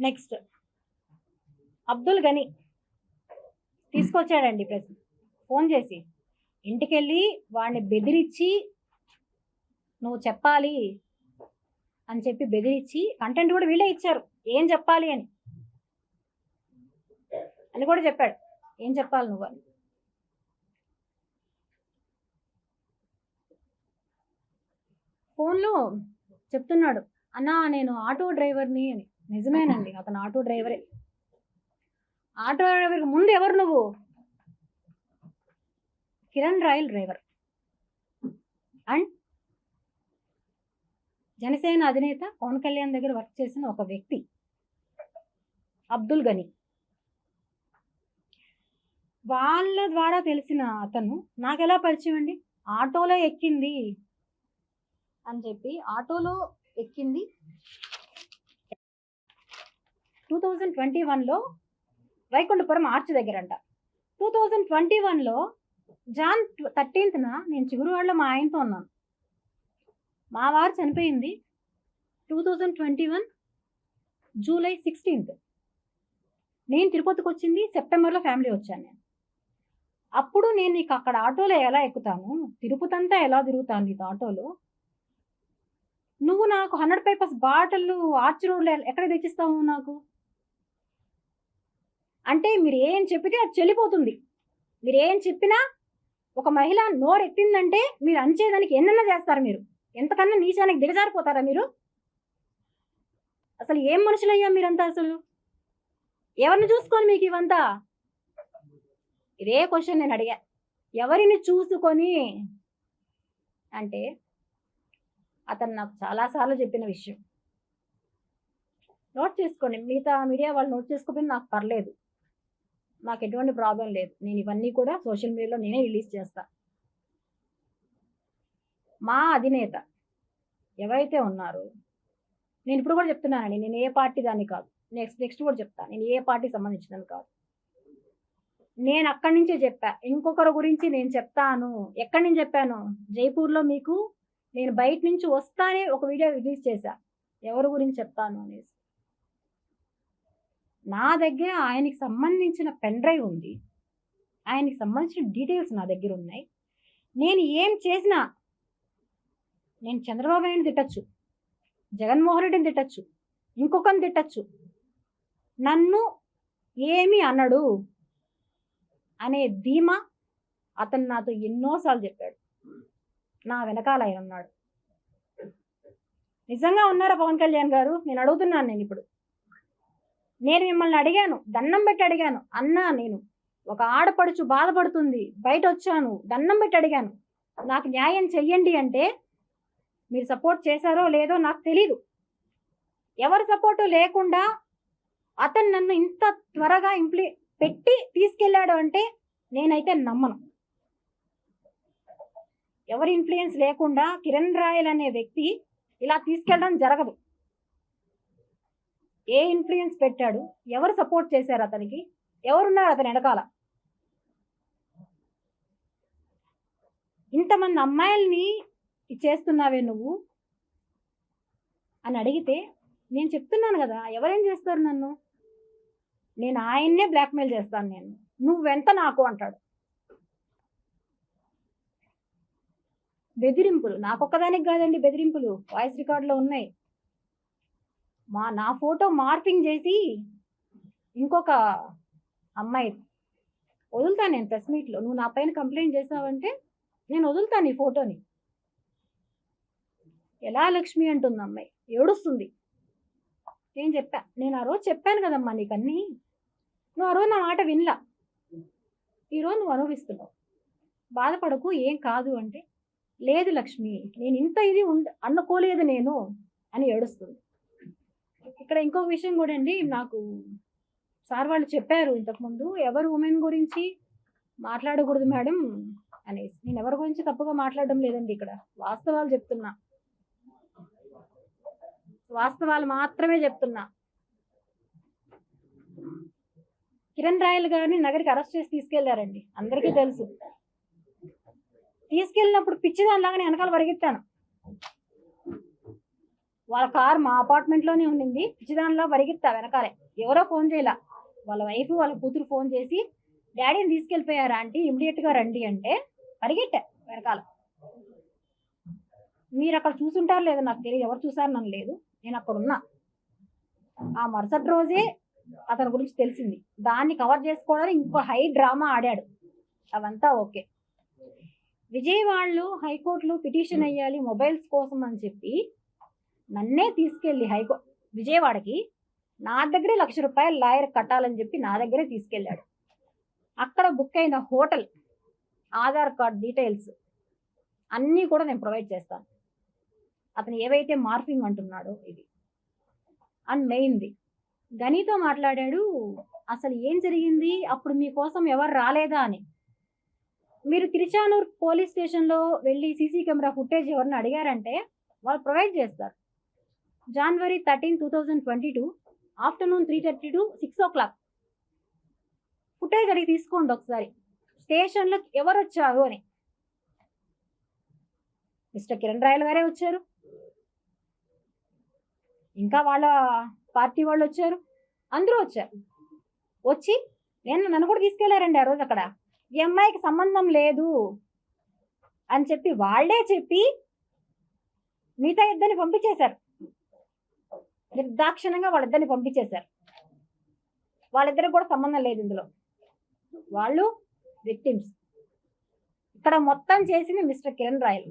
Next Abdul గని తీసుకొచ్చాడండి phone చేసి ఇంటికెళ్ళి వాడిని బెదిరించి నువ్వు చెప్పాలి అని చెప్పి బెదిరించి కంటెంట్ కూడా వీళ్ళే ఇచ్చారు ఏం చెప్పాలి అని కూడా చెప్పాడు. ఏం చెప్పాలి నువ్వు అని. ఫోన్లో చెప్తున్నాడు, అన్నా నేను ఆటో డ్రైవర్ని అని. నిజమేనండి, అతను ఆటో డ్రైవరే. ఆటో డ్రైవర్కి ముందు ఎవరు నువ్వు? Kiran royal driver and Janasena అధినేత పవన్ కళ్యాణ్ దగ్గర వర్క్ చేసిన ఒక వ్యక్తి అబ్దుల్ గని. వాళ్ళ ద్వారా తెలిసిన అతను నాకు ఎలా పరిచయం అండి, ఆటోలో ఎక్కింది అని చెప్పి. ఆటోలో ఎక్కింది 2021లో వైకుంఠపురం ఆర్చ్ దగ్గర అంట. 2021లో జాన్ 13th నేను చిగురువాడలో మా ఆయనతో ఉన్నాను. మా వారు చనిపోయింది 2021 జూలై 16th. నేను తిరుపతికి వచ్చింది సెప్టెంబర్లో ఫ్యామిలీ వచ్చాను నేను. అప్పుడు నేను నీకు అక్కడ ఆటోలో ఎలా ఎక్కుతాను, తిరుపతి అంతా ఎలా తిరుగుతాను నీకు ఆటోలో? నువ్వు నాకు 100 పేపర్స్ బాటిల్ ఆర్చ్ రోడ్లో ఎక్కడ తెచ్చిస్తావు నాకు? అంటే మీరు ఏం చెప్పితే అది చెల్లిపోతుంది. మీరు ఏం చెప్పినా ఒక మహిళ నోరు ఎత్తిందంటే మీరు అంచేదానికి ఎన్నన్నా చేస్తారు. మీరు ఎంతకన్నా నీచానికి దిగజారిపోతారా మీరు? అసలు ఏం మనుషులయ్యా మీరంతా? అసలు ఎవరిని చూసుకొని మీకు ఇవంతా? ఇదే క్వశ్చన్ నేను అడిగా, ఎవరిని చూసుకొని అంటే అతను నాకు చాలాసార్లు చెప్పిన విషయం. నోట్ చేసుకోండి, మిగతా మీడియా వాళ్ళు నోట్ చేసుకోకపోయినా నాకు పర్లేదు, నాకు ఎటువంటి ప్రాబ్లం లేదు. నేను ఇవన్నీ కూడా సోషల్ మీడియాలో నేనే రిలీజ్ చేస్తా. మా అధినేత ఎవరైతే ఉన్నారో, నేను ఇప్పుడు కూడా చెప్తున్నానండి, నేను ఏ పార్టీ దాన్ని కాదు. నెక్స్ట్ కూడా చెప్తాను, నేను ఏ పార్టీ సంబంధించినది కాదు. నేను అక్కడి నుంచే చెప్పా. ఇంకొకరి గురించి నేను చెప్తాను. ఎక్కడి నుంచి చెప్పాను? జైపూర్లో మీకు నేను బయట నుంచి వస్తానే ఒక వీడియో రిలీజ్ చేశా, ఎవరి గురించి చెప్తాను అనేసి. నా దగ్గర ఆయనకి సంబంధించిన పెన్ డ్రైవ్ ఉంది, ఆయనకి సంబంధించిన డీటెయిల్స్ నా దగ్గర ఉన్నాయి. నేను ఏం చేసినా, నేను చంద్రబాబు నాయుడిని తిట్టచ్చు, జగన్మోహన్ రెడ్డిని తిట్టచ్చు, ఇంకొకరిని తిట్టచ్చు, నన్ను ఏమి అనడు అనే ధీమా అతను నాతో ఎన్నోసార్లు చెప్పాడు. నా వెనకాల ఆయన ఉన్నాడు. నిజంగా ఉన్నారా పవన్ కళ్యాణ్ గారు? నేను అడుగుతున్నాను. నేను మిమ్మల్ని అడిగాను, దండం పెట్టి అడిగాను, అన్నా నేను ఒక ఆడపడుచు బాధపడుతుంది, బయట వచ్చాను, దండం పెట్టి అడిగాను, నాకు న్యాయం చెయ్యండి అంటే మీరు సపోర్ట్ చేశారో లేదో నాకు తెలీదు. ఎవరి సపోర్టు లేకుండా అతను నన్ను ఇంత త్వరగా పెట్టి తీసుకెళ్ళాడు అంటే నేనైతే నమ్మను. ఎవరి ఇన్ఫ్లుయెన్స్ లేకుండా కిరణ్ రాయల్ అనే వ్యక్తి ఇలా తీసుకెళ్ళడం జరగదు. ఏ ఇన్ఫ్లుయెన్స్ పెట్టాడు? ఎవరు సపోర్ట్ చేశారు అతనికి? ఎవరున్నారు అతని వెనకాల? ఇంతమంది అమ్మాయిల్ని చేస్తున్నావే నువ్వు అని అడిగితే నేను చెప్తున్నాను కదా, ఎవరేం చేస్తారు నన్ను? నేను ఆయన్నే బ్లాక్మెయిల్ చేస్తాను. నేను నువ్వెంత నాకు అంటాడు. బెదిరింపులు నాకొక్కదానికి కాదండి, బెదిరింపులు వాయిస్ రికార్డులో ఉన్నాయి. నా ఫోటో మార్పింగ్ చేసి ఇంకొక అమ్మాయి వదులుతాను నేను ప్రెస్ మీట్లో. నువ్వు నా పైన కంప్లైంట్ చేసావంటే నేను వదులుతాను ఈ ఫోటోని. ఎలా లక్ష్మి అంటుంది అమ్మాయి, ఏడుస్తుంది. నేను చెప్పా, నేను ఆ రోజు చెప్పాను కదమ్మా నీకన్నీ, నువ్వు ఆ రోజు నా మాట వినలా, ఈరోజు నువ్వు అనుభవిస్తున్నావు, బాధపడకు, ఏం కాదు అంటే, లేదు లక్ష్మి నేను ఇంత ఇది అనుకోలేదు నేను అని ఏడుస్తుంది. ఇక్కడ ఇంకొక విషయం కూడా అండి, నాకు సార్ వాళ్ళు చెప్పారు ఇంతకుముందు, ఎవరు ఉమెన్ గురించి మాట్లాడకూడదు మేడం అనేసి. నేను ఎవరి గురించి తప్పుగా మాట్లాడడం లేదండి, ఇక్కడ వాస్తవాలు చెప్తున్నా, వాస్తవాలు మాత్రమే చెప్తున్నా. కిరణ్ రాయల్ గారిని నగరికి అరెస్ట్ చేసి తీసుకెళ్లారండి, అందరికీ తెలుసు. తీసుకెళ్ళినప్పుడు పిచ్చిదానిలాగా నేను వెనకాల పరిగెత్తాను. వాళ్ళ కార్ మా అపార్ట్మెంట్లోనే ఉండింది. పిచ్చిదానిలో పరిగెత్తా వెనకాలే. ఎవరో ఫోన్ చేయలా. వాళ్ళ వైఫ్ వాళ్ళ కూతురు ఫోన్ చేసి డాడీని తీసుకెళ్ళిపోయారా ఆంటీ, ఇమ్మీడియట్గా రండి అంటే పరిగెట్టా వెనకాల. మీరు అక్కడ చూసుంటారు లేదో నాకు తెలియదు, ఎవరు చూసారు నన్ను లేదు, నేను అక్కడ ఉన్నా. ఆ మరుసటి రోజే అతని గురించి తెలిసింది. దాన్ని కవర్ చేసుకోవడానికి ఇంకో హై డ్రామా ఆడాడు. అవంతా ఓకే. విజయవాడలో హైకోర్టులో పిటిషన్ అయ్యాలి మొబైల్స్ కోసం అని చెప్పి నన్నే తీసుకెళ్ళి విజయవాడకి నా దగ్గరే ₹1,00,000 లాయర్ కట్టాలని చెప్పి నా దగ్గరే తీసుకెళ్ళాడు. అక్కడ బుక్ అయిన హోటల్, ఆధార్ కార్డ్ డీటెయిల్స్ అన్నీ కూడా నేను ప్రొవైడ్ చేస్తాను. అతను ఏవైతే మార్ఫింగ్ అంటున్నాడో ఇది అండ్ మెయిన్ది గనితో మాట్లాడాడు. అసలు ఏం జరిగింది, అప్పుడు మీకోసం ఎవరు రాలేదా అని. మీరు తిరుచానూర్ పోలీస్ స్టేషన్లో వెళ్ళి సీసీ కెమెరా ఫుటేజ్ ఎవరిని అడిగారంటే వాళ్ళు ప్రొవైడ్ చేస్తారు. January 13, 2022 afternoon 3:30 to 6 o'clock footage అడిగి తీసుకోండి ఒకసారి. స్టేషన్లో ఎవరు వచ్చారు అని. మిస్టర్ కిరణ్ రాయల్ గారే వచ్చారు, ఇంకా వాళ్ళ పార్టీ వాళ్ళు వచ్చారు, అందరూ వచ్చారు. వచ్చి నన్ను కూడా తీసుకెళ్లారండి ఆ రోజు. అక్కడ ఈ అమ్మాయికి సంబంధం లేదు అని చెప్పి వాళ్ళే చెప్పి మిగతా ఇద్దరిని పంపించేశారు. నిర్దాక్షిణంగా వాళ్ళిద్దరిని పంపించేశారు. వాళ్ళిద్దరికి కూడా సంబంధం లేదు ఇందులో. వాళ్ళు విక్టిమ్స్. ఇక్కడ మొత్తం చేసింది మిస్టర్ కిరణ్ రాయల్.